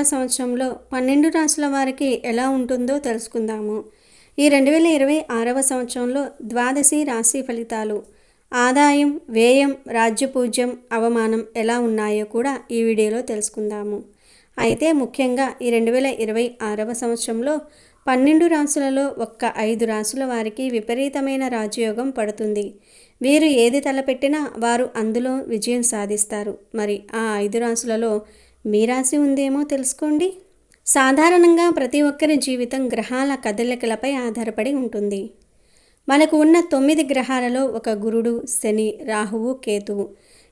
సంవత్సరంలో 12 రాశుల వారికి ఎలా ఉంటుందో తెలుసుకుందాము. ఈ 2026వ సంవత్సరంలో ద్వాదశి రాశి ఫలితాలు, ఆదాయం, వ్యయం, రాజ్యపూజ్యం, అవమానం ఎలా ఉన్నాయో కూడా ఈ వీడియోలో తెలుసుకుందాము. అయితే ముఖ్యంగా ఈ 2026వ సంవత్సరంలో 12 రాశులలో ఒక్క 5 రాశుల వారికి విపరీతమైన రాజయోగం పడుతుంది. వీరు ఏది తలపెట్టినా వారు అందులో విజయం సాధిస్తారు. మరి ఆ 5 రాశులలో మీ రాశి ఉందేమో తెలుసుకోండి. సాధారణంగా ప్రతి ఒక్కరి జీవితం గ్రహాల కదలికలపై ఆధారపడి ఉంటుంది. మనకు ఉన్న 9 గ్రహాలలో ఒక గురుడు, శని, రాహువు, కేతువు.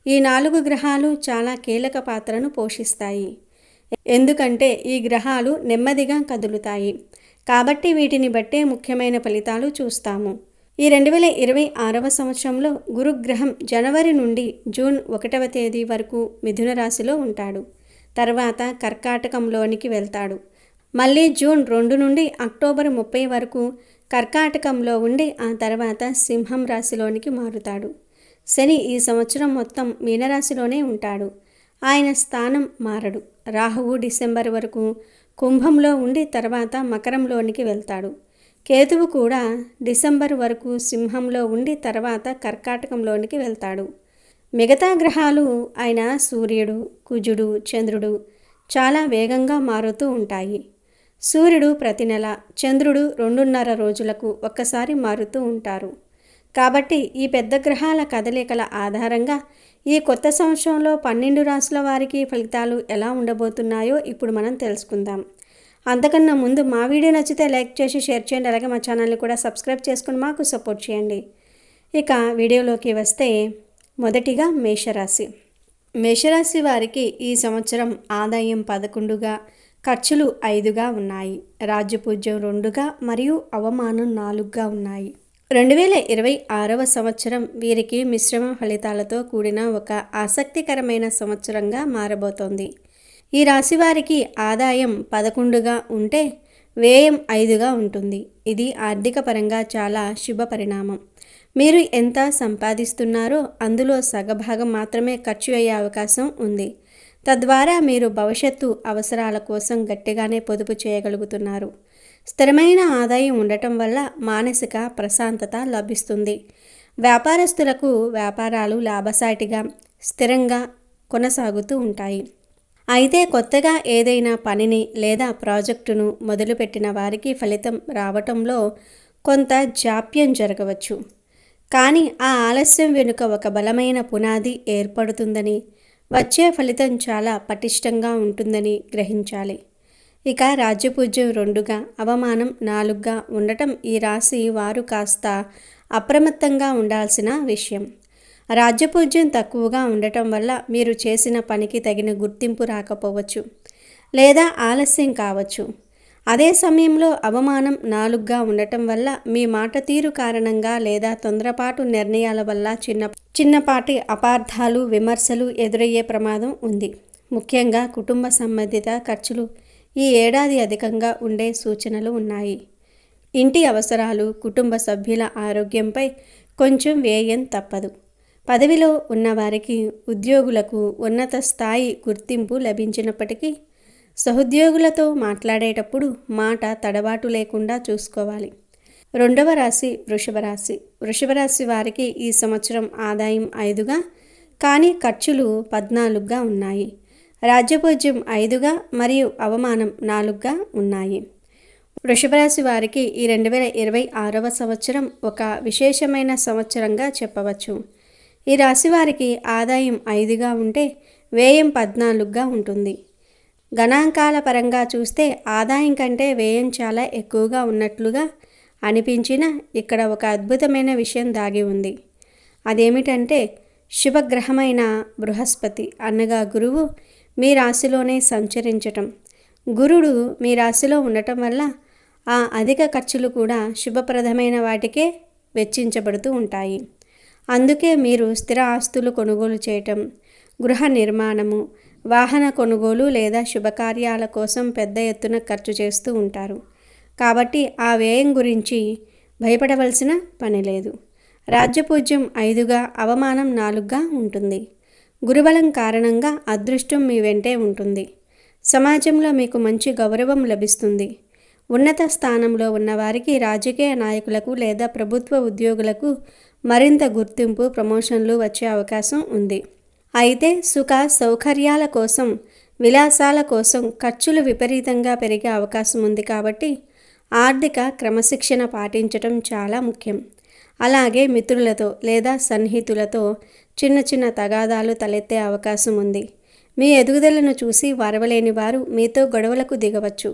ఈ 4 గ్రహాలు చాలా కీలక పాత్రను పోషిస్తాయి. ఎందుకంటే ఈ గ్రహాలు నెమ్మదిగా కదులుతాయి. కాబట్టి వీటిని బట్టే ముఖ్యమైన ఫలితాలు చూస్తాము. ఈ 2026వ సంవత్సరంలో గురుగ్రహం జనవరి నుండి జూన్ 1వ తేదీ వరకు మిథున రాశిలో ఉంటాడు. తర్వాత కర్కాటకంలోనికి వెళ్తాడు. మళ్ళీ జూన్ 2 నుండి అక్టోబర్ 30 వరకు కర్కాటకంలో ఉండి ఆ తర్వాత సింహం రాశిలోనికి మారుతాడు. శని ఈ సంవత్సరం మొత్తం మీనరాశిలోనే ఉంటాడు. ఆయన స్థానం మారడు. రాహువు డిసెంబర్ వరకు కుంభంలో ఉండి తర్వాత మకరంలోనికి వెళ్తాడు. కేతువు కూడా డిసెంబర్ వరకు సింహంలో ఉండి తర్వాత కర్కాటకంలోనికి వెళ్తాడు. మిగతా గ్రహాలు అయిన సూర్యుడు, కుజుడు, చంద్రుడు చాలా వేగంగా మారుతూ ఉంటాయి. సూర్యుడు ప్రతి నెల, చంద్రుడు 2.5 రోజులకు ఒక్కసారి మారుతూ ఉంటారు. కాబట్టి ఈ పెద్ద గ్రహాల కదలికల ఆధారంగా ఈ కొత్త సంవత్సరంలో 12 రాశుల వారికి ఫలితాలు ఎలా ఉండబోతున్నాయో ఇప్పుడు మనం తెలుసుకుందాం. అంతకన్నా ముందు మా వీడియో నచ్చితే లైక్ చేసి షేర్ చేయండి. అలాగే మా ఛానల్ని కూడా సబ్స్క్రైబ్ చేసుకుని మాకు సపోర్ట్ చేయండి. ఇక వీడియోలోకి వస్తే మొదటిగా మేషరాశి. మేషరాశి వారికి ఈ సంవత్సరం ఆదాయం 11గా, ఖర్చులు 5గా ఉన్నాయి. రాజ్యపూజ్యం 2గా మరియు అవమానం 4గా ఉన్నాయి. 2026వ సంవత్సరం వీరికి మిశ్రమ ఫలితాలతో కూడిన ఒక ఆసక్తికరమైన సంవత్సరంగా మారబోతోంది. ఈ రాశి వారికి ఆదాయం 11గా ఉంటే వ్యయం 5గా ఉంటుంది. ఇది ఆర్థిక పరంగా చాలా శుభ పరిణామం. మీరు ఎంత సంపాదిస్తున్నారో అందులో సగభాగం మాత్రమే ఖర్చు అయ్యే అవకాశం ఉంది. తద్వారా మీరు భవిష్యత్తు అవసరాల కోసం గట్టిగానే పొదుపు చేయగలుగుతున్నారు. స్థిరమైన ఆదాయం ఉండటం వల్ల మానసిక ప్రశాంతత లభిస్తుంది. వ్యాపారస్తులకు వ్యాపారాలు లాభసాటిగా, స్థిరంగా కొనసాగుతూ ఉంటాయి. అయితే కొత్తగా ఏదైనా పనిని లేదా ప్రాజెక్టును మొదలుపెట్టిన వారికి ఫలితం రావటంలో కొంత జాప్యం జరగవచ్చు. కానీ ఆ ఆలస్యం వెనుక ఒక బలమైన పునాది ఏర్పడుతుందని, వచ్చే ఫలితం చాలా పటిష్టంగా ఉంటుందని గ్రహించాలి. ఇక రాజ్యపూజ్యం 2గా, అవమానం 4గా ఉండటం ఈ రాశి వారు కాస్త అప్రమత్తంగా ఉండాల్సిన విషయం. రాజ్యపూజ్యం తక్కువగా ఉండటం వల్ల మీరు చేసిన పనికి తగిన గుర్తింపు రాకపోవచ్చు లేదా ఆలస్యం కావచ్చు. అదే సమయంలో అవమానం 4గా ఉండటం వల్ల మీ మాట తీరు కారణంగా లేదా తొందరపాటు నిర్ణయాల వల్ల చిన్నపాటి అపార్థాలు, విమర్శలు ఎదురయ్యే ప్రమాదం ఉంది. ముఖ్యంగా కుటుంబ సంబంధిత ఖర్చులు ఈ ఏడాది అధికంగా ఉండే సూచనలు ఉన్నాయి. ఇంటి అవసరాలు, కుటుంబ సభ్యుల ఆరోగ్యంపై కొంచెం వ్యయం తప్పదు. పదవిలో ఉన్నవారికి, ఉద్యోగులకు ఉన్నత స్థాయి గుర్తింపు లభించినప్పటికీ సహోద్యోగులతో మాట్లాడేటప్పుడు మాట తడబాటు లేకుండా చూసుకోవాలి. 2వ రాశి వృషభ రాశి. వృషభ రాశి వారికి ఈ సంవత్సరం ఆదాయం 5గా, కానీ ఖర్చులు 14గా ఉన్నాయి. రాజ్యపూజ్యం 5గా మరియు అవమానం 4గా ఉన్నాయి. వృషభ రాశి వారికి ఈ 2026వ సంవత్సరం ఒక విశేషమైన సంవత్సరంగా చెప్పవచ్చు. ఈ రాశి వారికి ఆదాయం 5గా ఉంటే వ్యయం 14గా ఉంటుంది. గణాంకాల పరంగా చూస్తే ఆదాయం కంటే వ్యయం చాలా ఎక్కువగా ఉన్నట్లుగా అనిపించినా ఇక్కడ ఒక అద్భుతమైన విషయం దాగి ఉంది. అదేమిటంటే శుభగ్రహమైన బృహస్పతి అనగా గురువు మీ రాశిలోనే సంచరించటం. గురుడు మీ రాశిలో ఉండటం వల్ల ఆ అధిక ఖర్చులు కూడా శుభప్రదమైన వాటికే వెచ్చించబడుతూ ఉంటాయి. అందుకే మీరు స్థిర ఆస్తులు కొనుగోలు చేయటం, గృహ నిర్మాణము, వాహన కొనుగోలు లేదా శుభకార్యాల కోసం పెద్ద ఎత్తున ఖర్చు చేస్తూ ఉంటారు. కాబట్టి ఆ వ్యయం గురించి భయపడవలసిన పని లేదు. రాజ్యపూజ్యం 5గా, అవమానం 4గా ఉంటుంది. గురుబలం కారణంగా అదృష్టం మీ వెంటే ఉంటుంది. సమాజంలో మీకు మంచి గౌరవం లభిస్తుంది. ఉన్నత స్థానంలో ఉన్నవారికి, రాజకీయ నాయకులకు లేదా ప్రభుత్వ ఉద్యోగులకు మరింత గుర్తింపు, ప్రమోషన్లు వచ్చే అవకాశం ఉంది. అయితే సుఖ సౌకర్యాల కోసం, విలాసాల కోసం ఖర్చులు విపరీతంగా పెరిగే అవకాశం ఉంది. కాబట్టి ఆర్థిక క్రమశిక్షణ పాటించటం చాలా ముఖ్యం. అలాగే మిత్రులతో లేదా సన్నిహితులతో చిన్న చిన్న తగాదాలు తలెత్తే అవకాశం ఉంది. మీ ఎదుగుదలను చూసి వరవలేని వారు మీతో గొడవలకు దిగవచ్చు.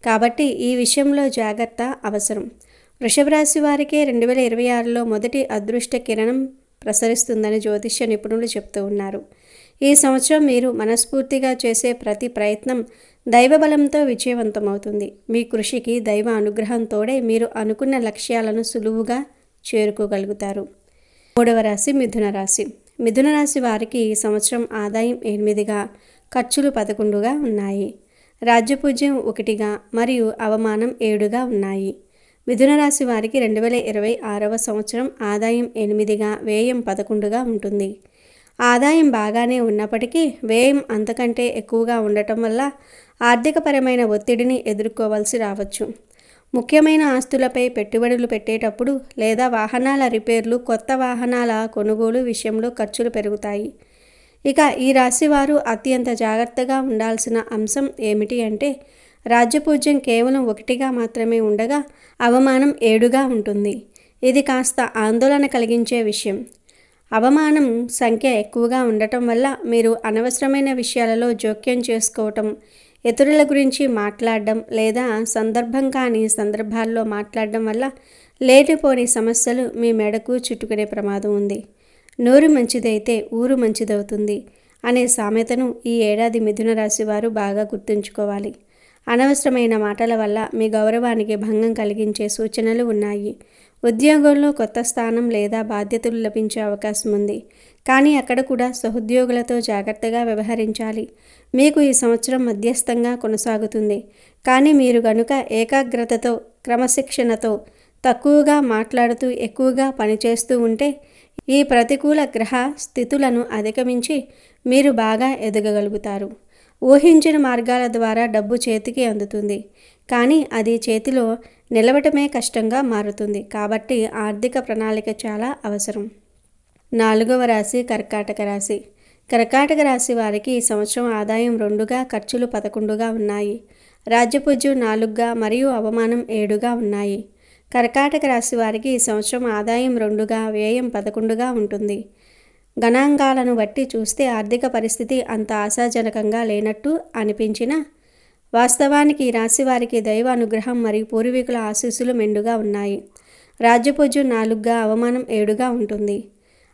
కాబట్టి ఈ విషయంలో జాగ్రత్త అవసరం. వృషభ రాశి వారికి 2026లో మొదటి అదృష్ట కిరణం ప్రసరిస్తుందని జ్యోతిష్య నిపుణులు చెప్తూ ఉన్నారు. ఈ సంవత్సరం మీరు మనస్ఫూర్తిగా చేసే ప్రతి ప్రయత్నం దైవబలంతో విజయవంతమవుతుంది. మీ కృషికి దైవ అనుగ్రహం తోడే మీరు అనుకున్న లక్ష్యాలను సులువుగా చేరుకోగలుగుతారు. మూడవ రాశి మిథున రాశి. మిథున రాశి వారికి ఈ సంవత్సరం ఆదాయం 8గా, ఖర్చులు 11గా ఉన్నాయి. రాజ్యపూజ్యం 1గా మరియు అవమానం 7గా ఉన్నాయి. మిథున రాశి వారికి 2026వ సంవత్సరం ఆదాయం 8గా, వ్యయం 11గా ఉంటుంది. ఆదాయం బాగానే ఉన్నప్పటికీ వ్యయం అంతకంటే ఎక్కువగా ఉండటం వల్ల ఆర్థికపరమైన ఒత్తిడిని ఎదుర్కోవాల్సి రావచ్చు. ముఖ్యమైన ఆస్తులపై పెట్టుబడులు పెట్టేటప్పుడు లేదా వాహనాల రిపేర్లు, కొత్త వాహనాల కొనుగోలు విషయంలో ఖర్చులు పెరుగుతాయి. ఇక ఈ రాశి వారు అత్యంత జాగ్రత్తగా ఉండాల్సిన అంశం ఏమిటి అంటే, రాజ్యపూజ్యం కేవలం 1గా మాత్రమే ఉండగా అవమానం 7గా ఉంటుంది. ఇది కాస్త ఆందోళన కలిగించే విషయం. అవమానం సంఖ్య ఎక్కువగా ఉండటం వల్ల మీరు అనవసరమైన విషయాలలో జోక్యం చేసుకోవటం, ఇతరుల గురించి మాట్లాడడం లేదా సందర్భం కాని సందర్భాల్లో మాట్లాడడం వల్ల లేనిపోని సమస్యలు మీ మెడకు చుట్టుకునే ప్రమాదం ఉంది. నోరు మంచిదైతే ఊరు మంచిదవుతుంది అనే సామెతను ఈ ఏడాది మిథున రాశి వారు బాగా గుర్తుంచుకోవాలి. అనవసరమైన మాటల వల్ల మీ గౌరవానికి భంగం కలిగించే సూచనలు ఉన్నాయి. ఉద్యోగంలో కొత్త స్థానం లేదా బాధ్యతలు లభించే అవకాశం ఉంది. కానీ అక్కడ కూడా సహోద్యోగులతో జాగ్రత్తగా వ్యవహరించాలి. మీకు ఈ సంవత్సరం మధ్యస్థంగా కొనసాగుతుంది. కానీ మీరు గనుక ఏకాగ్రతతో, క్రమశిక్షణతో, తక్కువగా మాట్లాడుతూ ఎక్కువగా పనిచేస్తూ ఉంటే ఈ ప్రతికూల గ్రహ స్థితులను అధిగమించి మీరు బాగా ఎదగగలుగుతారు. ఊహించిన మార్గాల ద్వారా డబ్బు చేతికి అందుతుంది. కానీ అది చేతిలో నిలవటమే కష్టంగా మారుతుంది. కాబట్టి ఆర్థిక ప్రణాళిక చాలా అవసరం. 4వ రాశి కర్కాటక రాశి. కర్కాటక రాశి వారికి ఈ సంవత్సరం ఆదాయం 2గా, ఖర్చులు 11గా ఉన్నాయి. రాజ్యపూజ్యం 4గా మరియు అవమానం 7గా ఉన్నాయి. కర్కాటక రాశి వారికి ఈ సంవత్సరం ఆదాయం 2గా, వ్యయం 11గా ఉంటుంది. గణాంకాలను బట్టి చూస్తే ఆర్థిక పరిస్థితి అంత ఆశాజనకంగా లేనట్టు అనిపించినా వాస్తవానికి ఈ రాశి వారికి దైవ అనుగ్రహం మరియు పూర్వీకుల ఆశీస్సులు మెండుగా ఉన్నాయి. రాజ్యపూజ్యం 4గా, అవమానం 7గా ఉంటుంది.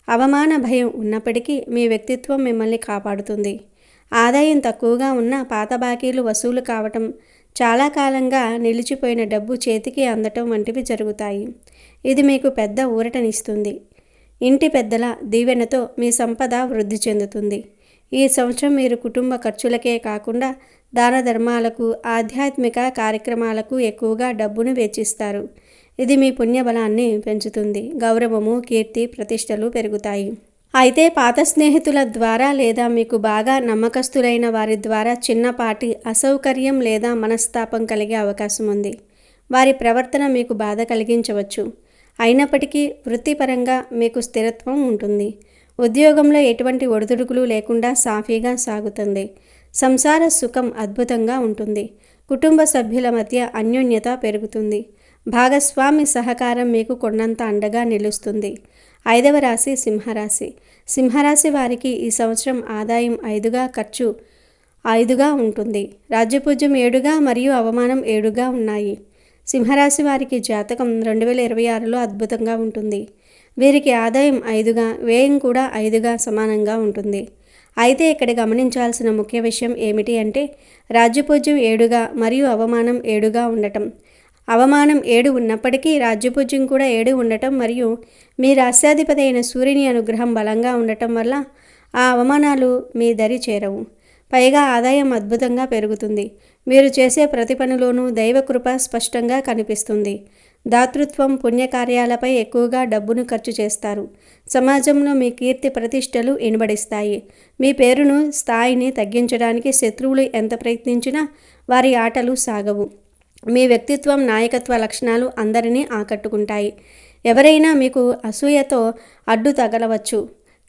అవమాన భయం ఉన్నప్పటికీ మీ వ్యక్తిత్వం మిమ్మల్ని కాపాడుతుంది. ఆదాయం తక్కువగా ఉన్న పాత బాకీలు వసూలు కావటం, చాలా కాలంగా నిలిచిపోయిన డబ్బు చేతికి అందటం వంటివి జరుగుతాయి. ఇది మీకు పెద్ద ఊరటనిస్తుంది. ఇంటి పెద్దల దీవెనతో మీ సంపద వృద్ధి చెందుతుంది. ఈ సంవత్సరం మీరు కుటుంబ ఖర్చులకే కాకుండా దాన ధర్మాలకు, ఆధ్యాత్మిక కార్యక్రమాలకు ఎక్కువగా డబ్బును వెచ్చిస్తారు. ఇది మీ పుణ్యబలాన్ని పెంచుతుంది. గౌరవము, కీర్తి, ప్రతిష్టలు పెరుగుతాయి. అయితే పాత స్నేహితుల ద్వారా లేదా మీకు బాగా నమ్మకస్తులైన వారి ద్వారా చిన్నపాటి అసౌకర్యం లేదా మనస్తాపం కలిగే అవకాశం ఉంది. వారి ప్రవర్తన మీకు బాధ కలిగించవచ్చు. అయినప్పటికీ వృత్తిపరంగా మీకు స్థిరత్వం ఉంటుంది. ఉద్యోగంలో ఎటువంటి ఒడిదుడుకులు లేకుండా సాఫీగా సాగుతుంది. సంసార సుఖం అద్భుతంగా ఉంటుంది. కుటుంబ సభ్యుల మధ్య అన్యోన్యత పెరుగుతుంది. భాగస్వామి సహకారం మీకు కొండంత అండగా నిలుస్తుంది. 5వ రాశి సింహరాశి. సింహరాశి వారికి ఈ సంవత్సరం ఆదాయం 5గా, ఖర్చు 5గా ఉంటుంది. రాజ్యపూజ్యం 7గా మరియు అవమానం 7గా ఉన్నాయి. సింహరాశి వారికి జాతకం 2026లో అద్భుతంగా ఉంటుంది. వీరికి ఆదాయం 5గా, వ్యయం కూడా 5గా సమానంగా ఉంటుంది. అయితే ఇక్కడ గమనించాల్సిన ముఖ్య విషయం ఏమిటి అంటే, రాజ్యపూజ్యం 7గా మరియు అవమానం 7గా ఉండటం. అవమానం 7 ఉన్నప్పటికీ రాజ్యపూజ్యం కూడా 7 ఉండటం మరియు మీ రాశ్యాధిపతి అయిన సూర్యుని అనుగ్రహం బలంగా ఉండటం వల్ల ఆ అవమానాలు మీ దరి చేరవు. పైగా ఆదాయం అద్భుతంగా పెరుగుతుంది. మీరు చేసే ప్రతి పనిలోనూ దైవకృప స్పష్టంగా కనిపిస్తుంది. దాతృత్వం, పుణ్యకార్యాలపై ఎక్కువగా డబ్బును ఖర్చు చేస్తారు. సమాజంలో మీ కీర్తి ప్రతిష్టలు ఇనుబడిస్తాయి. మీ పేరును, స్థాయిని తగ్గించడానికి శత్రువులు ఎంత ప్రయత్నించినా వారి ఆటలు సాగవు. మీ వ్యక్తిత్వం, నాయకత్వ లక్షణాలు అందరినీ ఆకట్టుకుంటాయి. ఎవరైనా మీకు అసూయతో అడ్డు తగలవచ్చు,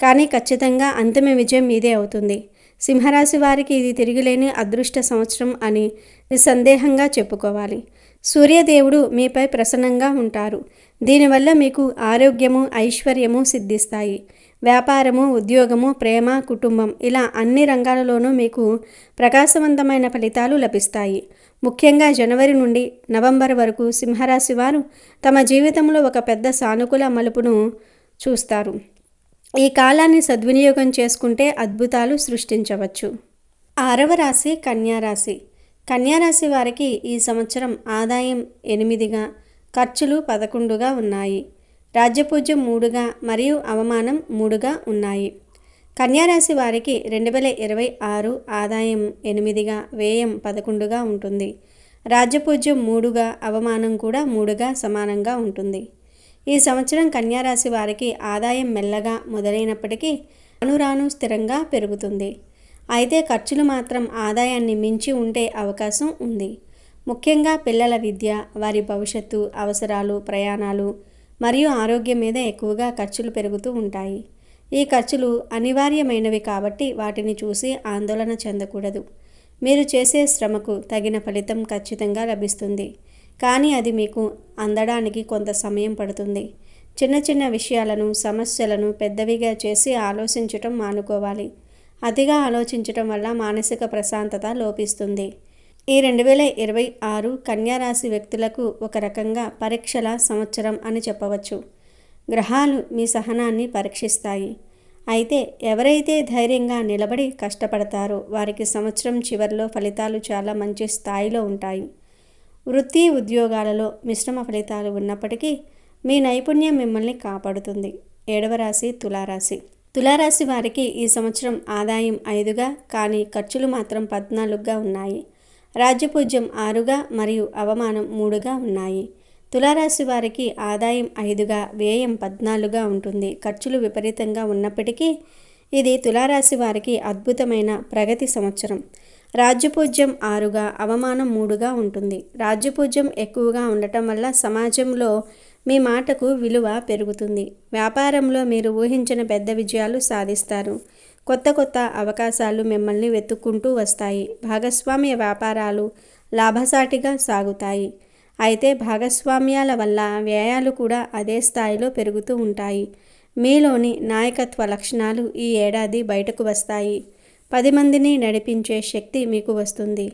కానీ ఖచ్చితంగా అంతిమ విజయం మీదే అవుతుంది. సింహరాశి వారికి ఇది తిరిగిలేని అదృష్ట సంవత్సరం అని నిస్సందేహంగా చెప్పుకోవాలి. సూర్యదేవుడు మీపై ప్రసన్నంగా ఉంటారు. దీనివల్ల మీకు ఆరోగ్యము, ఐశ్వర్యము సిద్ధిస్తాయి. వ్యాపారము, ఉద్యోగము, ప్రేమ, కుటుంబం ఇలా అన్ని రంగాలలోనూ మీకు ప్రకాశవంతమైన ఫలితాలు లభిస్తాయి. ముఖ్యంగా జనవరి నుండి నవంబర్ వరకు సింహరాశి వారు తమ జీవితంలో ఒక పెద్ద సానుకూల మలుపును చూస్తారు. ఈ కాలాన్ని సద్వినియోగం చేసుకుంటే అద్భుతాలు సృష్టించవచ్చు. 6వ రాశి కన్యారాశి. కన్యారాశి వారికి ఈ సంవత్సరం ఆదాయం 8గా, ఖర్చులు 11గా ఉన్నాయి. రాజ్యపూజ్యం 3గా మరియు అవమానం 3గా ఉన్నాయి. కన్యారాశి వారికి 2026 ఆదాయం 8గా, వ్యయం 11గా ఉంటుంది. రాజ్యపూజ్యం 3గా, అవమానం కూడా 3గా సమానంగా ఉంటుంది. ఈ సంవత్సరం కన్యారాశి వారికి ఆదాయం మెల్లగా మొదలైనప్పటికీ రాను స్థిరంగా పెరుగుతుంది. అయితే ఖర్చులు మాత్రం ఆదాయాన్ని మించి ఉండే అవకాశం ఉంది. ముఖ్యంగా పిల్లల విద్య, వారి భవిష్యత్తు అవసరాలు, ప్రయాణాలు మరియు ఆరోగ్యం మీద ఎక్కువగా ఖర్చులు పెరుగుతూ ఉంటాయి. ఈ ఖర్చులు అనివార్యమైనవి కాబట్టి వాటిని చూసి ఆందోళన చెందకూడదు. మీరు చేసే శ్రమకు తగిన ఫలితం ఖచ్చితంగా లభిస్తుంది, కానీ అది మీకు అందడానికి కొంత సమయం పడుతుంది. చిన్న చిన్న విషయాలను, సమస్యలను పెద్దవిగా చేసి ఆలోచించటం మానుకోవాలి. అతిగా ఆలోచించటం వల్ల మానసిక ప్రశాంతత లోపిస్తుంది. ఈ 2026 కన్యారాశి వ్యక్తులకు ఒక రకంగా పరీక్షల సంవత్సరం అని చెప్పవచ్చు. గ్రహాలు మీ సహనాన్ని పరీక్షిస్తాయి. అయితే ఎవరైతే ధైర్యంగా నిలబడి కష్టపడతారో వారికి సంవత్సరం చివరిలో ఫలితాలు చాలా మంచి స్థాయిలో ఉంటాయి. వృత్తి, ఉద్యోగాలలో మిశ్రమ ఫలితాలు ఉన్నప్పటికీ మీ నైపుణ్యం మిమ్మల్ని కాపాడుతుంది. 7వ రాశి తులారాశి. తులారాశి వారికి ఈ సంవత్సరం ఆదాయం 5గా, కానీ ఖర్చులు మాత్రం 14గా ఉన్నాయి. రాజ్యపూజ్యం 6గా మరియు అవమానం 3గా ఉన్నాయి. తులారాశి వారికి ఆదాయం 5గా, వ్యయం 14గా ఉంటుంది. ఖర్చులు విపరీతంగా ఉన్నప్పటికీ ఇది తులారాశి వారికి అద్భుతమైన ప్రగతి సంవత్సరం. రాజ్యపూజ్యం 6గా, అవమానం 3గా ఉంటుంది. రాజ్యపూజ్యం ఎక్కువగా ఉండటం వల్ల సమాజంలో మీ మాటకు విలువ పెరుగుతుంది. వ్యాపారంలో మీరు ఊహించిన పెద్ద విజయాలు సాధిస్తారు. కొత్త అవకాశాలు మిమ్మల్ని వెతుక్కుంటూ వస్తాయి. భాగస్వామ్య వ్యాపారాలు లాభసాటిగా సాగుతాయి. అయితే భాగస్వామ్యాల వల్ల వ్యయాలు కూడా అదే స్థాయిలో పెరుగుతూ ఉంటాయి. మీలోని నాయకత్వ లక్షణాలు ఈ ఏడాది బయటకు వస్తాయి. 10 మందిని నడిపించే శక్తి మీకు వస్తుంది.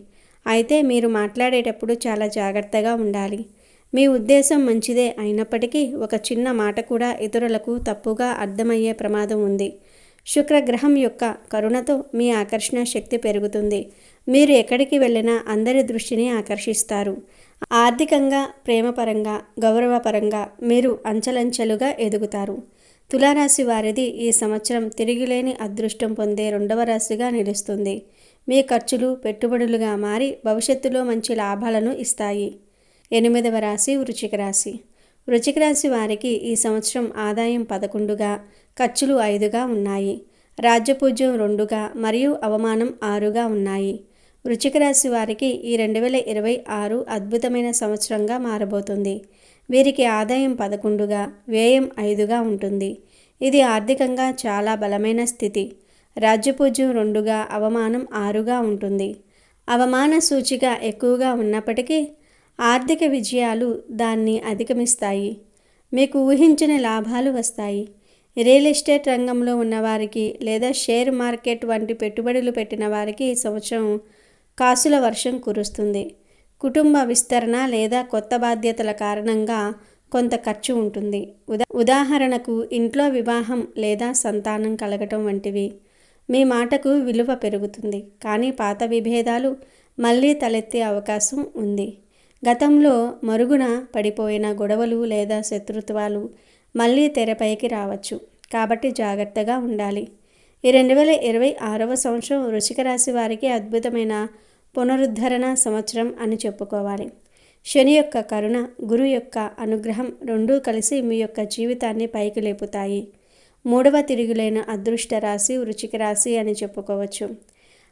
అయితే మీరు మాట్లాడేటప్పుడు చాలా జాగ్రత్తగా ఉండాలి. మీ ఉద్దేశం మంచిదే అయినప్పటికీ ఒక చిన్న మాట కూడా ఇతరులకు తప్పుగా అర్థమయ్యే ప్రమాదం ఉంది. శుక్రగ్రహం యొక్క కరుణతో మీ ఆకర్షణ శక్తి పెరుగుతుంది. మీరు ఎక్కడికి వెళ్ళినా అందరి దృష్టిని ఆకర్షిస్తారు. ఆర్థికంగా, ప్రేమపరంగా, గౌరవపరంగా మీరు అంచెలంచెలుగా ఎదుగుతారు. తులారాశి వారిది ఈ సంవత్సరం తిరిగిలేని అదృష్టం పొందే 2వ రాశిగా నిలుస్తుంది. మీ ఖర్చులు పెట్టుబడులుగా మారి భవిష్యత్తులో మంచి లాభాలను ఇస్తాయి. 8వ రాశి వృశ్చిక రాశి. వృశ్చిక రాశి వారికి ఈ సంవత్సరం ఆదాయం 11గా, ఖర్చులు 5గా ఉన్నాయి. రాజ్యపూజ్యం 2గా మరియు అవమానం 6గా ఉన్నాయి. వృశ్చిక రాశి వారికి ఈ 2026 అద్భుతమైన సంవత్సరంగా మారబోతుంది. వీరికి ఆదాయం 11గా, వ్యయం 5గా ఉంటుంది. ఇది ఆర్థికంగా చాలా బలమైన స్థితి. రాజ్యపూజ్యం 2గా, అవమానం 6గా ఉంటుంది. అవమాన సూచిక ఎక్కువగా ఉన్నప్పటికీ ఆర్థిక విజయాలు దాన్ని అధిగమిస్తాయి. మీకు ఊహించిన లాభాలు వస్తాయి. రియల్ ఎస్టేట్ రంగంలో ఉన్నవారికి లేదా షేర్ మార్కెట్ వంటి పెట్టుబడులు పెట్టిన వారికి ఈ సంవత్సరం కాసుల వర్షం కురుస్తుంది. కుటుంబ విస్తరణ లేదా కొత్త బాధ్యతల కారణంగా కొంత ఖర్చు ఉంటుంది. ఉదాహరణకు ఇంట్లో వివాహం లేదా సంతానం కలగటం వంటివి. మీ మాటకు విలువ పెరుగుతుంది, కానీ పాత విభేదాలు మళ్ళీ తలెత్తే అవకాశం ఉంది. గతంలో మరుగున పడిపోయిన గొడవలు లేదా శత్రుత్వాలు మళ్ళీ తెరపైకి రావచ్చు, కాబట్టి జాగ్రత్తగా ఉండాలి. ఈ 2026వ సంవత్సరం వృశ్చిక రాశి వారికి అద్భుతమైన పునరుద్ధరణ సంవత్సరం అని చెప్పుకోవాలి. శని యొక్క కరుణ, గురు యొక్క అనుగ్రహం రెండూ కలిసి మీ యొక్క జీవితాన్ని పైకి లేపుతాయి. మూడవ తిరుగులేని అదృష్ట రాశి వృశ్చిక రాశి అని చెప్పుకోవచ్చు.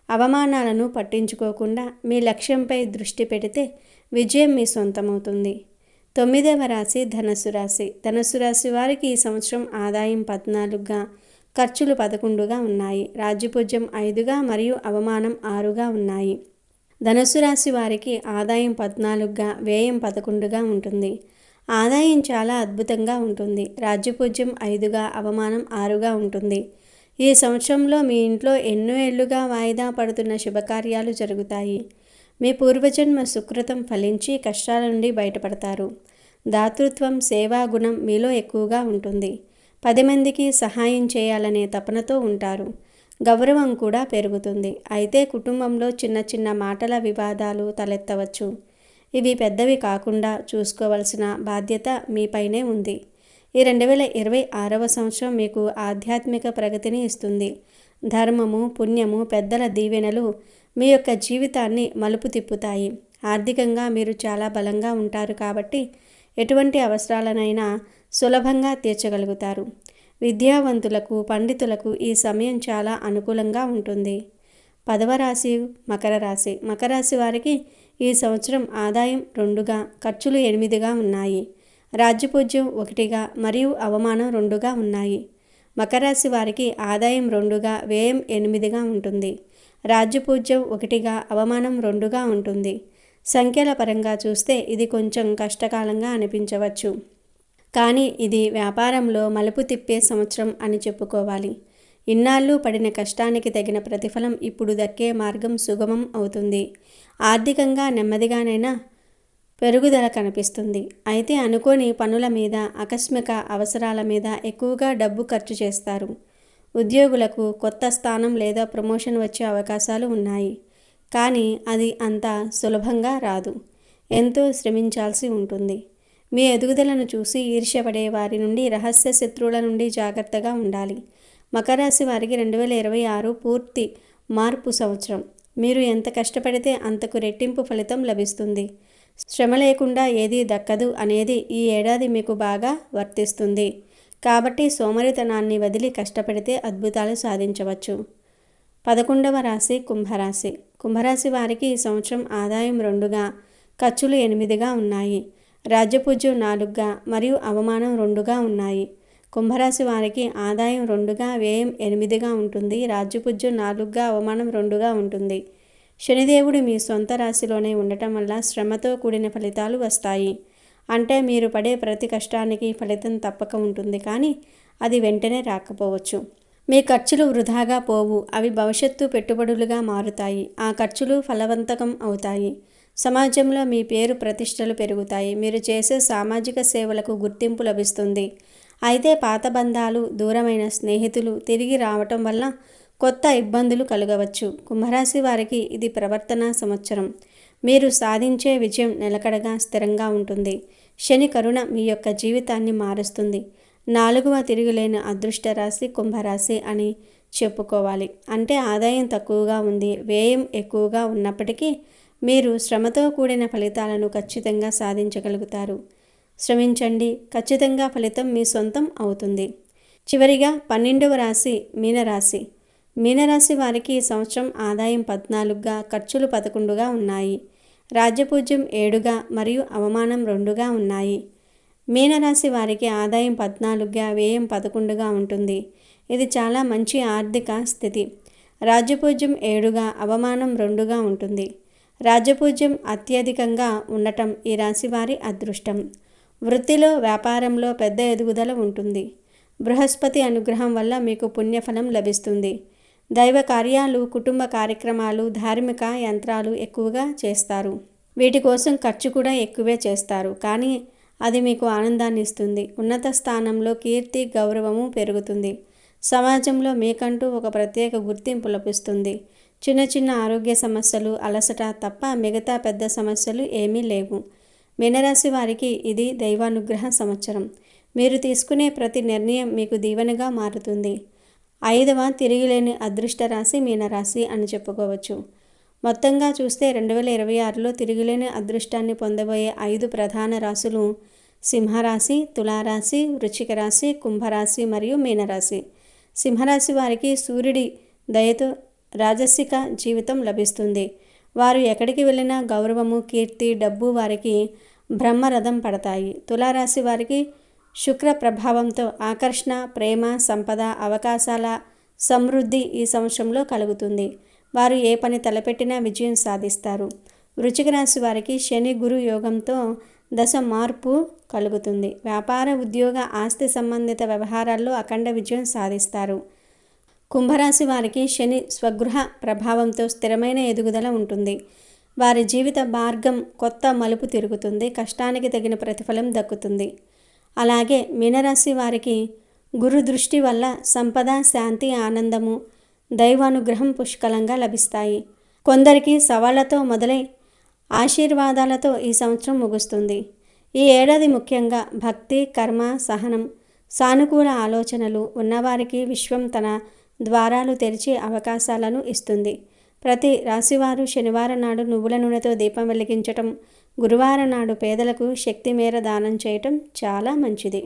అవమానాలను పట్టించుకోకుండా మీ లక్ష్యంపై దృష్టి పెడితే విజయం మీ సొంతమవుతుంది. తొమ్మిదవ రాశి ధనస్సు రాశి. ధనస్సు రాశి వారికి ఈ సంవత్సరం ఆదాయం 14గా, ఖర్చులు 11గా ఉన్నాయి. రాజ్యపూజ్యం 5గా మరియు అవమానం 6గా ఉన్నాయి. ధనస్సు రాశి వారికి ఆదాయం 14గా, వ్యయం 11గా ఉంటుంది. ఆదాయం చాలా అద్భుతంగా ఉంటుంది. రాజ్యపూజ్యం 5గా, అవమానం 6గా ఉంటుంది. ఈ సంవత్సరంలో మీ ఇంట్లో ఎన్నో ఏళ్లుగా వాయిదా పడుతున్న శుభకార్యాలు జరుగుతాయి. మీ పూర్వజన్మ సుకృతం ఫలించి కష్టాల నుండి బయటపడతారు. దాతృత్వం, సేవా గుణం మీలో ఎక్కువగా ఉంటుంది. 10 మందికి సహాయం చేయాలనే తపనతో ఉంటారు. గౌరవం కూడా పెరుగుతుంది. అయితే కుటుంబంలో చిన్న చిన్న మాటల వివాదాలు తలెత్తవచ్చు. ఇవి పెద్దవి కాకుండా చూసుకోవలసిన బాధ్యత మీపైనే ఉంది. ఈ 2026వ సంవత్సరం మీకు ఆధ్యాత్మిక ప్రగతిని ఇస్తుంది. ధర్మము, పుణ్యము, పెద్దల దీవెనలు మీ యొక్క జీవితాన్ని మలుపు తిప్పుతాయి. ఆర్థికంగా మీరు చాలా బలంగా ఉంటారు కాబట్టి ఎటువంటి అవసరాలనైనా సులభంగా తీర్చగలుగుతారు. విద్యావంతులకు, పండితులకు ఈ సమయం చాలా అనుకూలంగా ఉంటుంది. 10వ రాశి మకర రాశి. మకర రాశి వారికి ఈ సంవత్సరం ఆదాయం 2గా, ఖర్చులు 8గా ఉన్నాయి. రాజ్యపూజ్యం 1గా మరియు అవమానం 2గా ఉన్నాయి. మకర రాశి వారికి ఆదాయం 2గా, వ్యయం 8గా ఉంటుంది. రాజ్యపూజ్యం 1గా, అవమానం 2గా ఉంటుంది. సంఖ్యల పరంగా చూస్తే ఇది కొంచెం కష్టకాలంగా అనిపించవచ్చు. కానీ ఇది వ్యాపారంలో మలుపు తిప్పే సంవత్సరం అని చెప్పుకోవాలి. ఇన్నాళ్ళు పడిన కష్టానికి తగిన ప్రతిఫలం ఇప్పుడు దక్కే మార్గం సుగమం అవుతుంది. ఆర్థికంగా నెమ్మదిగానైనా పెరుగుదల కనిపిస్తుంది. అయితే అనుకోని పనుల మీద, ఆకస్మిక అవసరాల మీద ఎక్కువగా డబ్బు ఖర్చు చేస్తారు. ఉద్యోగులకు కొత్త స్థానం లేదా ప్రమోషన్ వచ్చే అవకాశాలు ఉన్నాయి. కానీ అది అంత సులభంగా రాదు. ఎంతో శ్రమించాల్సి ఉంటుంది. మీ ఎదుగుదలను చూసి ఈర్ష్యపడే వారి నుండి, రహస్య శత్రువుల నుండి జాగ్రత్తగా ఉండాలి. మకర రాశి వారికి 2026 పూర్తి మార్పు సంవత్సరం. మీరు ఎంత కష్టపడితే అంతకు రెట్టింపు ఫలితం లభిస్తుంది. శ్రమ లేకుండా ఏదీ దక్కదు అనేది ఈ ఏడాది మీకు బాగా వర్తిస్తుంది. కాబట్టి సోమరితనాన్ని వదిలి కష్టపడితే అద్భుతాలు సాధించవచ్చు. 11వ రాశి కుంభరాశి. కుంభరాశి వారికి ఈ సంవత్సరం ఆదాయం 2గా, ఖర్చులు 8గా ఉన్నాయి. రాజ్యపూజ్యం 4గా మరియు అవమానం 2గా ఉన్నాయి. కుంభరాశి వారికి ఆదాయం 2గా, వ్యయం 8గా ఉంటుంది. రాజ్యపూజ్యం 4గా, అవమానం 2గా ఉంటుంది. శనిదేవుడు మీ సొంత రాశిలోనే ఉండటం వల్ల శ్రమతో కూడిన ఫలితాలు వస్తాయి. అంటే మీరు పడే ప్రతి కష్టానికి ఫలితం తప్పక ఉంటుంది. కానీ అది వెంటనే రాకపోవచ్చు. మీ ఖర్చులు వృధాగా పోవు. అవి భవిష్యత్తు పెట్టుబడులుగా మారుతాయి. ఆ ఖర్చులు ఫలవంతకం అవుతాయి. సమాజంలో మీ పేరు ప్రతిష్టలు పెరుగుతాయి. మీరు చేసే సామాజిక సేవలకు గుర్తింపు లభిస్తుంది. అయితే పాత బంధాలు, దూరమైన స్నేహితులు తిరిగి రావటం వల్ల కొత్త ఇబ్బందులు కలగవచ్చు. కుంభరాశి వారికి ఇది ప్రవర్తన సంవత్సరం. మీరు సాధించే విజయం నిలకడగా, స్థిరంగా ఉంటుంది. శని కరుణ మీ యొక్క జీవితాన్ని మారుస్తుంది. 4వ తిరుగులేని అదృష్ట రాశి కుంభరాశి అని చెప్పుకోవాలి. అంటే ఆదాయం తక్కువగా ఉంది, వ్యయం ఎక్కువగా ఉన్నప్పటికీ మీరు శ్రమతో కూడిన ఫలితాలను ఖచ్చితంగా సాధించగలుగుతారు. శ్రమించండి, ఖచ్చితంగా ఫలితం మీ సొంతం అవుతుంది. చివరిగా 12వ రాశి మీనరాశి. మీనరాశి వారికి ఈ సంవత్సరం ఆదాయం 14గా, ఖర్చులు 11గా ఉన్నాయి. రాజ్యపూజ్యం 7గా మరియు అవమానం 2గా ఉన్నాయి. మీనరాశి వారికి ఆదాయం 14గా, వ్యయం 11గా ఉంటుంది. ఇది చాలా మంచి ఆర్థిక స్థితి. రాజ్యపూజ్యం 7గా, అవమానం 2గా ఉంటుంది. రాజ్యపూజ్యం అత్యధికంగా ఉండటం ఈ రాశివారి అదృష్టం. వృత్తిలో, వ్యాపారంలో పెద్ద ఎదుగుదల ఉంటుంది. బృహస్పతి అనుగ్రహం వల్ల మీకు పుణ్యఫలం లభిస్తుంది. దైవ కార్యాలు, కుటుంబ కార్యక్రమాలు, ధార్మిక యంత్రాలు ఎక్కువగా చేస్తారు. వీటి కోసం ఖర్చు కూడా ఎక్కువే చేస్తారు. కానీ అది మీకు ఆనందాన్ని ఇస్తుంది. ఉన్నత స్థానంలో కీర్తి, గౌరవము పెరుగుతుంది. సమాజంలో మీకంటూ ఒక ప్రత్యేక గుర్తింపు లభిస్తుంది. చిన్న చిన్న ఆరోగ్య సమస్యలు, అలసట తప్ప మిగతా పెద్ద సమస్యలు ఏమీ లేవు. మీనరాశి వారికి ఇది దైవానుగ్రహ సంవత్సరం. మీరు తీసుకునే ప్రతి నిర్ణయం మీకు దీవెనగా మారుతుంది. 5వ తిరిగిలేని అదృష్ట రాశి మీనరాశి అని చెప్పుకోవచ్చు. మొత్తంగా చూస్తే 2026లో తిరుగులేని అదృష్టాన్ని పొందబోయే 5 ప్రధాన రాశులు సింహరాశి, తులారాశి, వృశ్చిక రాశి, కుంభరాశి మరియు మీనరాశి. సింహరాశి వారికి సూర్యుడి దయతో రాజసిక జీవితం లభిస్తుంది. వారు ఎక్కడికి వెళ్ళినా గౌరవము, కీర్తి, డబ్బు వారికి బ్రహ్మరథం పడతాయి. తులారాశి వారికి శుక్ర ప్రభావంతో ఆకర్షణ, ప్రేమ, సంపద, అవకాశాల సమృద్ధి ఈ సంవత్సరంలో కలుగుతుంది. వారు ఏ పని తలపెట్టినా విజయం సాధిస్తారు. వృశ్చిక రాశి వారికి శని గురు యోగంతో దశ మార్పు కలుగుతుంది. వ్యాపార, ఉద్యోగ, ఆస్తి సంబంధిత వ్యవహారాల్లో అఖండ విజయం సాధిస్తారు. కుంభరాశి వారికి శని స్వగృహ ప్రభావంతో స్థిరమైన ఎదుగుదల ఉంటుంది. వారి జీవిత మార్గం కొత్త మలుపు తిరుగుతుంది. కష్టానికి తగిన ప్రతిఫలం దక్కుతుంది. అలాగే మీనరాశి వారికి గురు దృష్టి వల్ల సంపద, శాంతి, ఆనందము, దైవానుగ్రహం పుష్కలంగా లభిస్తాయి. కొందరికి సవాళ్లతో మొదలై ఆశీర్వాదాలతో ఈ సంవత్సరం ముగుస్తుంది. ఈ ఏడాది ముఖ్యంగా భక్తి, కర్మ, సహనం, సానుకూల ఆలోచనలు ఉన్నవారికి విశ్వం తన ద్వారాలు తెరిచి అవకాశాలను ఇస్తుంది. ప్రతి రాశివారు శనివారం నాడు నువ్వుల నూనెతో దీపం వెలిగించటం, గురువారం నాడు పేదలకు శక్తి మేర దానం చేయటం చాలా మంచిది.